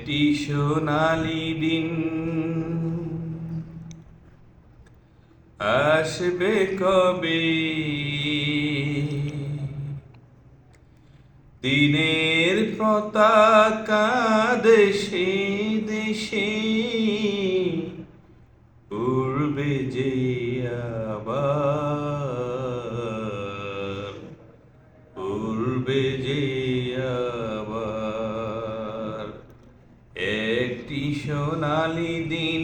একটি সোনালি দিন আসবে কবে, দিনের পতাকা দেশে দেশে উড়বে যে আবার, উড়বে যে আবার। একটি সোনালি দিন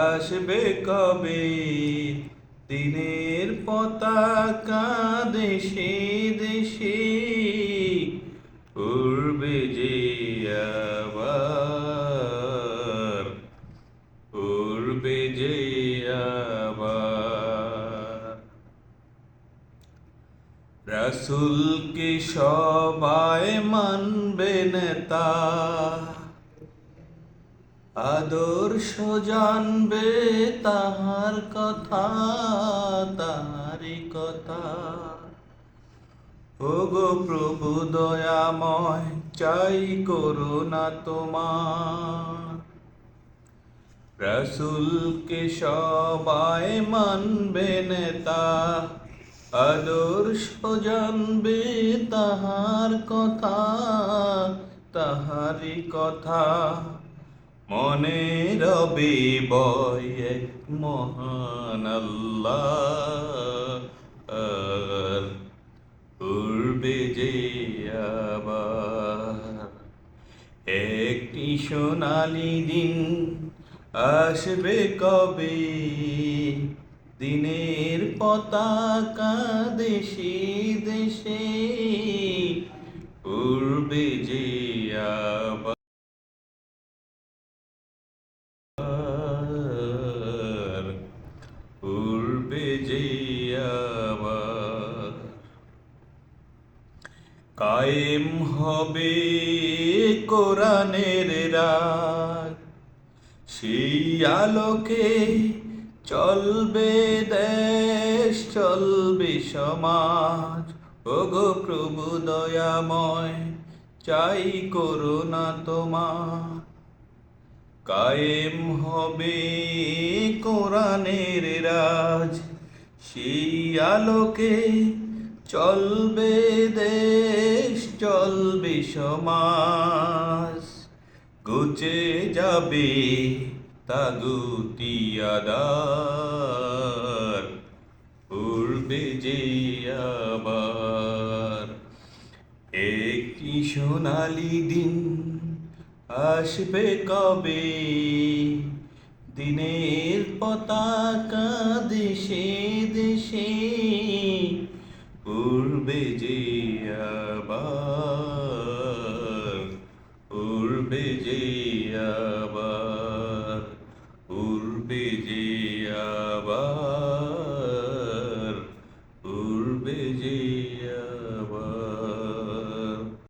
আসবে কবে, দিনের পতাকা দেশে দেশে উড়বে যে আবার, উড়বে যে আবার। রাসূলকে সবাই মানবে নেতা, আদর্শ জানবে তাহার কথা, তাহারি কথা। ওগো প্রভু দয়াময়, চাই করুণা তোমার। রাসূলকে সবাই মানবে নেতা, আদর্শ জানবে তাহার কথা, তাহারি কথা। মনে রবে বয় এক মহান আল্লাহ, আর উড়বে যে আবার। একটি সোনালি দিন আসবে কবে, দিনের পতাকা দেশে দেশে উড়বে যে আবার, উড়বে যে আবার। কায়েম হবে কোরআনের রাত, সেই আলোকে চলবে দেশ, চলবে সমাজ। ওগো প্রভু দয়াময়, চাই করুণা তোমার। কায়েম হবে কোরআনের রাজ, সেই আলোকে চলবে দেশ, চলবে সমাজ। ঘুচে যাবে তাগুতি আদার, উড়বে যে আবার। একটি সোনালি দিন আসবে কবে, দিনের পতাকা দেশে দেশে উড়বে যে আবার, উড়বে যে আবার, উড়বে যে আবার।